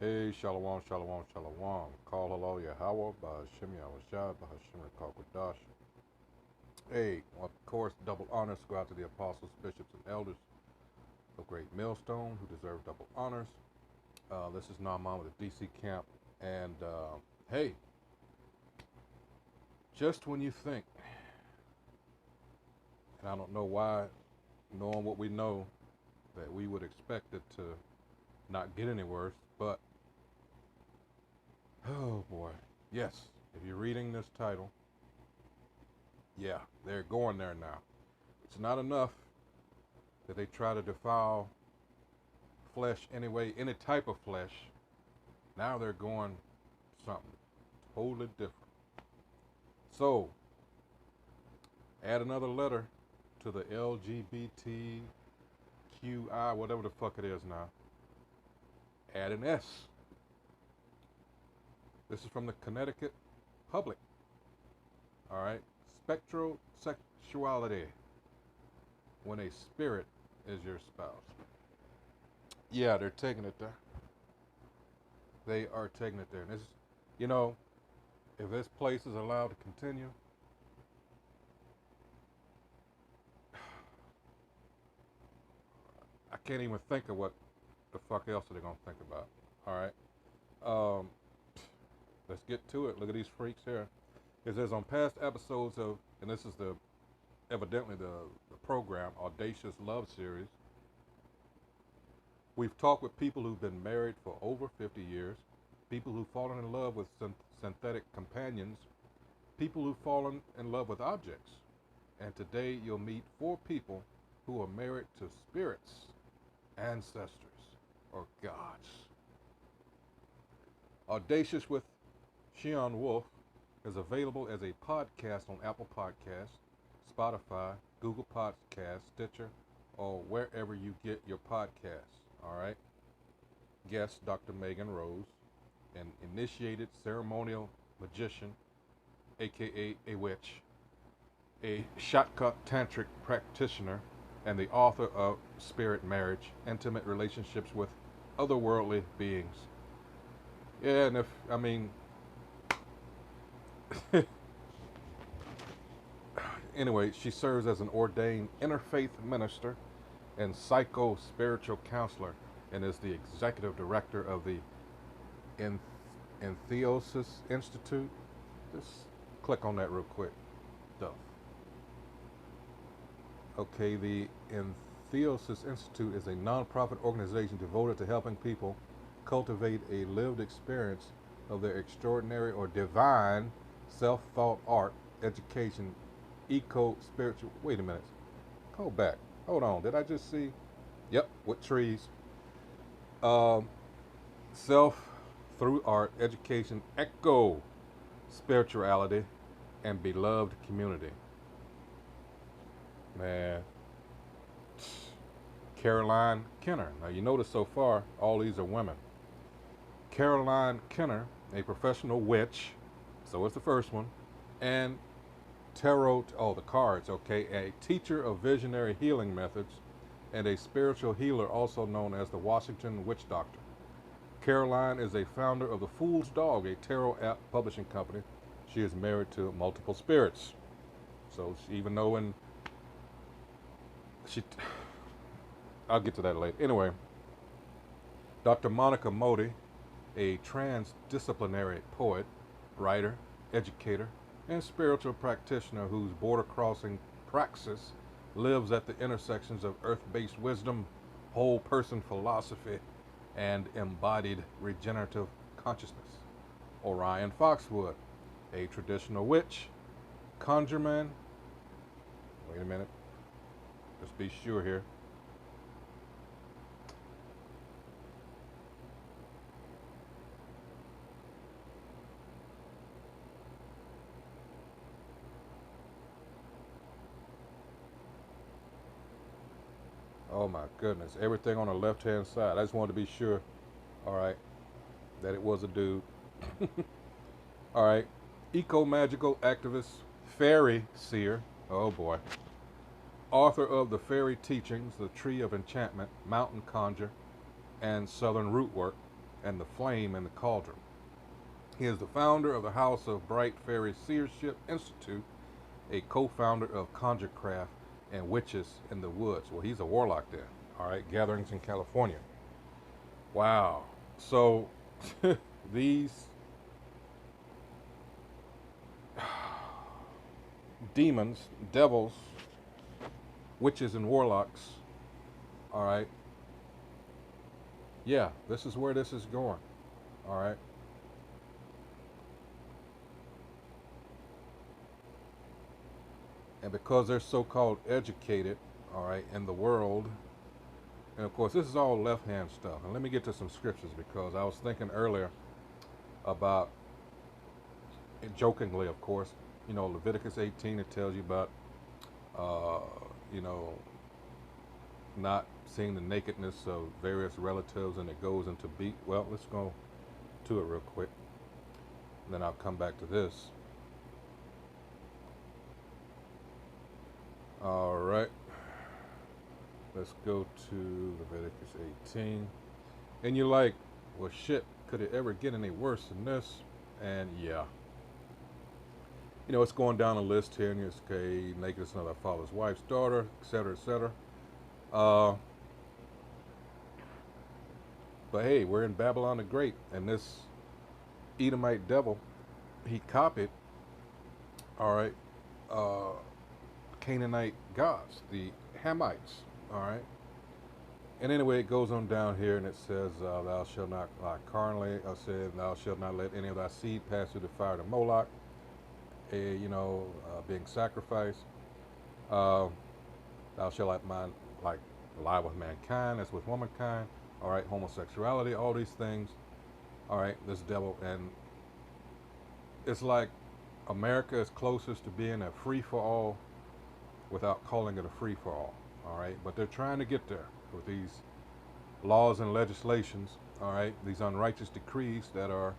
Hey, Shalom, Shalom, Shalom. Call hello, Yahweh, Bahashim, Yahushua, Bahashim, Kakwadash. Hey, of course, double honors go out to the apostles, bishops, and elders of Great Millstone who deserve double honors. This is Naaman with the DC camp. And hey, just when you think, and I don't know why, knowing what we know, that we would expect it to not get any worse, but oh boy, yes, if you're reading this title, yeah, they're going there now. It's not enough that they try to defile flesh anyway, any type of flesh. Now they're going something totally different. So, add another letter to the LGBTQI, whatever the fuck it is now. Add an S. This is from the Connecticut Public. All right. Spectrosexuality. When a spirit is your spouse. Yeah, they're taking it there. They are taking it there. And this, if this place is allowed to continue, I can't even think of what the fuck else are they gonna think about. All right. Um, let's get to it. Look at these freaks here. It says on past episodes of, and this is evidently the program, Audacious Love Series, we've talked with people who've been married for over 50 years, people who've fallen in love with synthetic companions, people who've fallen in love with objects. And today you'll meet 4 people who are married to spirits, ancestors, or gods. Audacious with Shion Wolf is available as a podcast on Apple Podcasts, Spotify, Google Podcasts, Stitcher, or wherever you get your podcasts. All right. Guest Dr. Megan Rose, an initiated ceremonial magician, aka a witch, a shotcut tantric practitioner, and the author of Spirit Marriage, Intimate Relationships with Otherworldly Beings. Yeah, and anyway, she serves as an ordained interfaith minister and psycho-spiritual counselor and is the executive director of the Entheosis Institute. Just click on that real quick. Duh. Okay, the Entheosis Institute is a nonprofit organization devoted to helping people cultivate a lived experience of their extraordinary or divine self-thought, art, education, eco-spiritual. Wait a minute. Go back. Hold on. Did I just see? Yep, with trees. Um, Self through art, education, eco spirituality, and beloved community. Man, Caroline Kenner. Now you notice so far all these are women. Caroline Kenner, a professional witch, so it's the first one, and tarot, the cards, okay, a teacher of visionary healing methods, and a spiritual healer also known as the Washington Witch Doctor. Caroline is a founder of the Fool's Dog, a tarot app publishing company. She is married to multiple spirits. So even though I'll get to that later. Anyway, Dr. Monica Modi, a transdisciplinary poet, writer, educator, and spiritual practitioner whose border-crossing praxis lives at the intersections of earth-based wisdom, whole person philosophy, and embodied regenerative consciousness. Orion Foxwood, a traditional witch, conjureman. Wait a minute. Let's be sure here. Oh my goodness, everything on the left-hand side. I just wanted to be sure, all right, that it was a dude. All right, eco-magical activist, fairy seer, oh boy, author of the Fairy Teachings, The Tree of Enchantment, Mountain Conjure, and Southern Root Work, and the flame in the cauldron. He is the founder of the House of Bright Fairy Seership Institute, a co-founder of Conjurecraft and Witches in the Woods. Well, he's a warlock then. All right, gatherings in California. Wow. So these demons, devils, witches, and warlocks, all right, yeah, this is where this is going, all right. And because they're so-called educated, all right, in the world, and of course this is all left-hand stuff. And let me get to some scriptures because I was thinking earlier about, jokingly, of course, Leviticus 18, it tells you about, uh, you know, not seeing the nakedness of various relatives, and it goes into well, let's go to it real quick, and then I'll come back to this. All right, let's go to Leviticus 18. And you're like, well, shit, could it ever get any worse than this? And yeah, it's going down a list here, and it's okay, nakedness of thy father's wife's daughter, etc., etc. But hey, we're in Babylon the Great, and this Edomite devil, he copied, all right, Canaanite gods, the Hamites, all right. And anyway, it goes on down here, and it says, thou shalt not lie carnally. I said, thou shalt not let any of thy seed pass through the fire to Moloch, being sacrificed. Thou shalt like lie with mankind as with womankind. All right, homosexuality, all these things. All right, this devil, and it's like America is closest to being a free-for-all without calling it a free-for-all. All right, but they're trying to get there with these laws and legislations. All right, these unrighteous decrees that are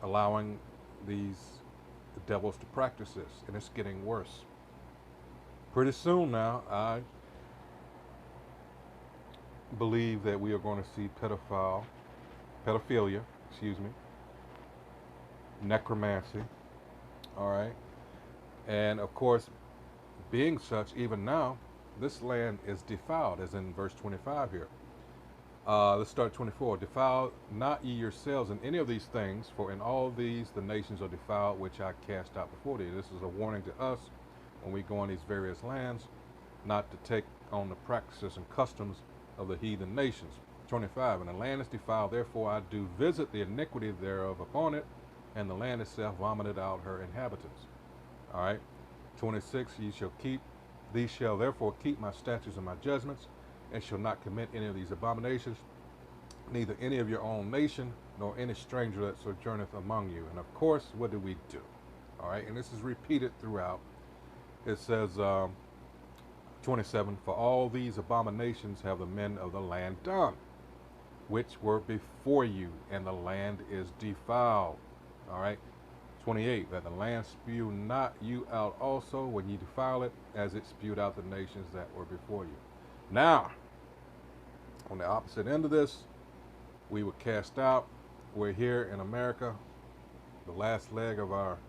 allowing these devils to practice this, and it's getting worse. Pretty soon now, I believe that we are going to see pedophilia, necromancy, all right, and of course, being such, even now, this land is defiled, as in verse 25 here. Let's start 24. Defile not ye yourselves in any of these things, for in all these the nations are defiled, which I cast out before thee. This is a warning to us when we go in these various lands, not to take on the practices and customs of the heathen nations. 25. And the land is defiled, therefore I do visit the iniquity thereof upon it, and the land itself vomited out her inhabitants. All right. 26. These shall therefore keep my statutes and my judgments, and shall not commit any of these abominations, neither any of your own nation, nor any stranger that sojourneth among you. And of course, what do we do? All right, and this is repeated throughout. It says, 27, for all these abominations have the men of the land done, which were before you, and the land is defiled. All right. 28, that the land spew not you out also when ye defile it, as it spewed out the nations that were before you. Now, on the opposite end of this, we were cast out. We're here in America, the last leg of our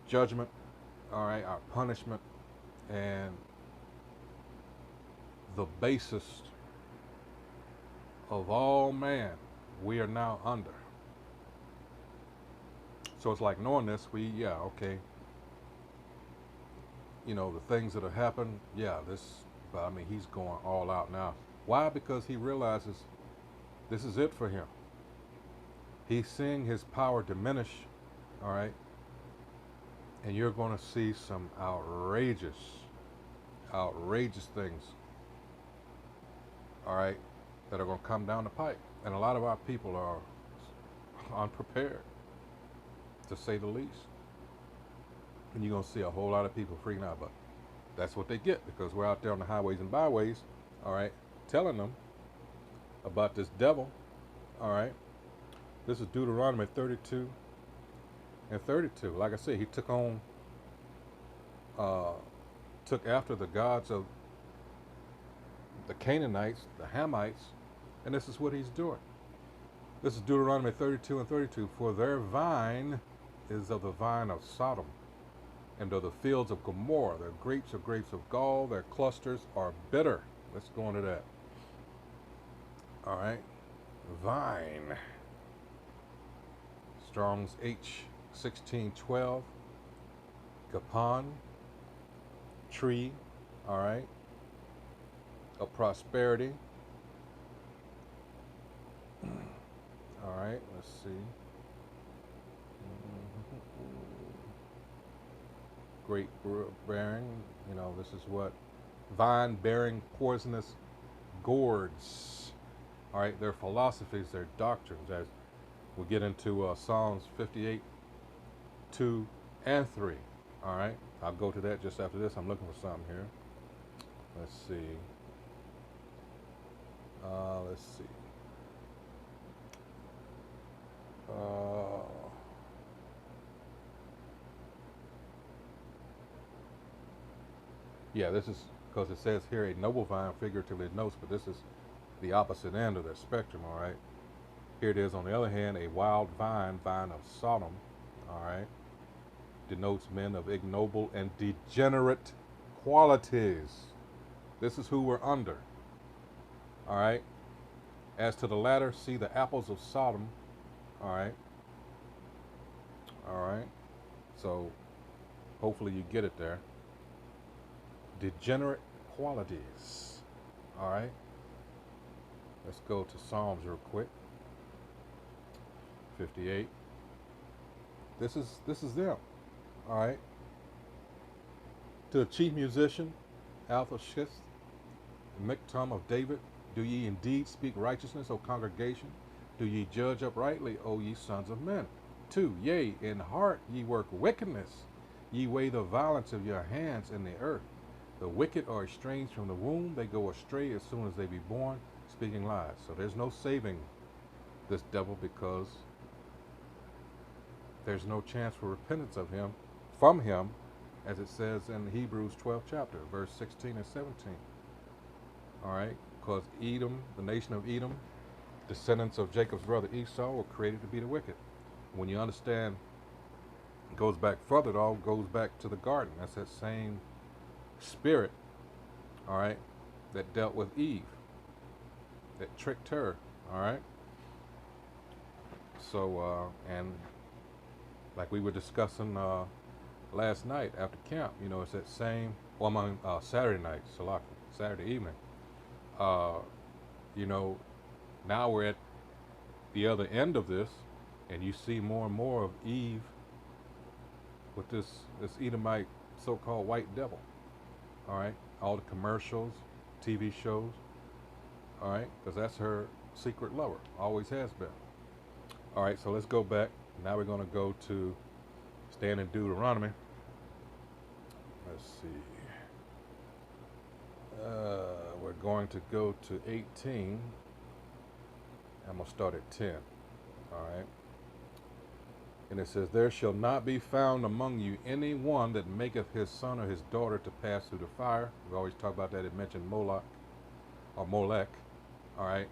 judgment, all right, our punishment, and the basest of all man, we are now under. So it's like knowing this, okay. The things that have happened, but I mean, he's going all out now. Why? Because he realizes this is it for him. He's seeing his power diminish, all right? And you're going to see some outrageous things, all right, that are going to come down the pipe. And a lot of our people are unprepared, to say the least. And you're going to see a whole lot of people freaking out, but that's what they get because we're out there on the highways and byways, all right, telling them about this devil, all right. This is Deuteronomy 32 and 32. Like I said, he took after the gods of the Canaanites, the Hamites, and this is what he's doing. This is Deuteronomy 32 and 32. For their vine is of the vine of Sodom, and of the fields of Gomorrah. Their grapes are grapes of gall. Their clusters are bitter. Let's go into that. All right. Vine. Strong's H 1612. Capon. Tree. All right. Of prosperity. All right. Let's see. Great bearing. You know, this is what? Vine bearing poisonous gourds. All right. Their philosophies, their doctrines. As we'll get into Psalms 58, 2, and 3. All right. I'll go to that just after this. I'm looking for something here. Let's see. Let's see. Yeah, this is because it says here a noble vine figuratively notes, but this is the opposite end of the spectrum, all right? Here it is, on the other hand, a wild vine, vine of Sodom, all right, denotes men of ignoble and degenerate qualities. This is who we're under, all right? As to the latter, see the apples of Sodom, all right? All right? So, hopefully you get it there. Degenerate qualities, all right? Let's go to Psalms real quick. 58. This is them, all right? To the chief musician, Alpha Shith, Miktam of David, do ye indeed speak righteousness, O congregation? Do ye judge uprightly, O ye sons of men? 2. Yea, in heart ye work wickedness. Ye weigh the violence of your hands in the earth. The wicked are estranged from the womb. They go astray as soon as they be born, speaking lies. So there's no saving this devil, because there's no chance for repentance of him, from him, as it says in Hebrews 12 chapter, verse 16 and 17. All right, because Edom, the nation of Edom, descendants of Jacob's brother Esau, were created to be the wicked. When you understand, it goes back further, it all goes back to the garden. That's that same spirit, all right, that dealt with Eve, that tricked her, all right? So, and like we were discussing last night after camp, you know, it's that same, well, among Saturday night, Saturday evening, you know, now we're at the other end of this, and you see more and more of Eve with this Edomite so-called white devil. All right, all the commercials, TV shows. All right, because that's her secret lover, always has been. All right, so let's go back. Now we're going to go to stand in Deuteronomy. Let's see. We're going to go to 18. I'm going to start at 10. All right. And it says, there shall not be found among you any one that maketh his son or his daughter to pass through the fire. We always talk about that. It mentioned Moloch or Molech. All right.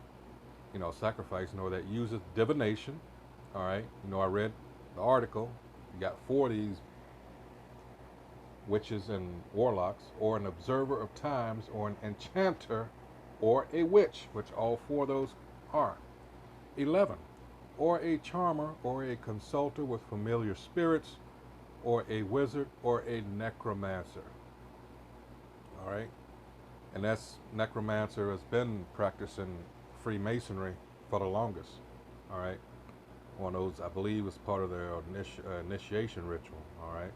You know, sacrifice, you know, that uses divination. All right. You know, I read the article. You got 4 of these witches and warlocks, or an observer of times, or an enchanter, or a witch, which all 4 of those are. 11. Or a charmer, or a consulter with familiar spirits, or a wizard, or a necromancer. All right? And that's, necromancer has been practicing Freemasonry for the longest. All right? One of those, I believe, is part of their initiation ritual. All right?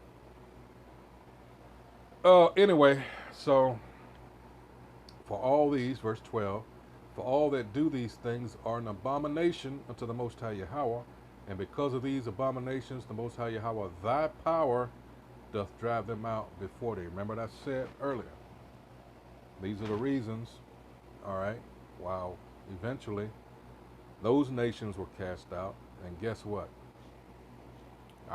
Anyway, so, for all these, verse 12, for all that do these things are an abomination unto the Most High Yahweh, and because of these abominations, the Most High Yahweh, thy power, doth drive them out before thee. Remember what I said earlier. These are the reasons, all right, wow, eventually those nations were cast out, and guess what?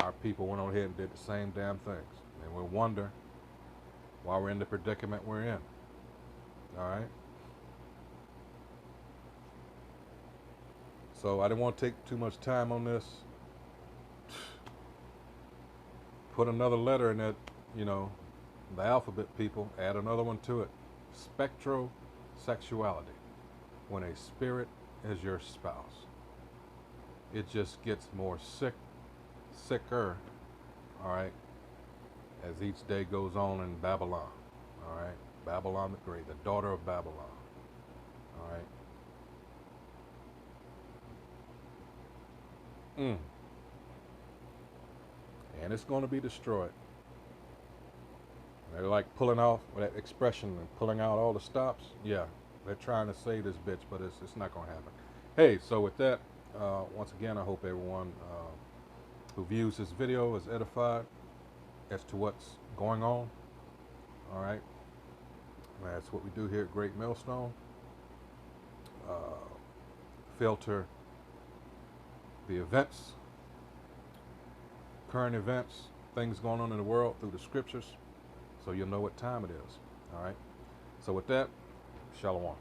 Our people went on ahead and did the same damn things. And we wonder why we're in the predicament we're in. All right? So I didn't want to take too much time on this. Put another letter in that, you know, the alphabet, people. Add another one to it. Spectrosexuality. When a spirit is your spouse. It just gets more sicker, all right, as each day goes on in Babylon, all right? Babylon the Great, the daughter of Babylon, all right? And it's going to be destroyed. They're like pulling off that expression and pulling out all the stops. Yeah, they're trying to save this bitch, but it's not going to happen. Hey, so with that, once again, I hope everyone who views this video is edified as to what's going on. All right, that's what we do here at Great Millstone. Filter the events, current events, things going on in the world through the scriptures, so you'll know what time it is. All right. So with that, shalom.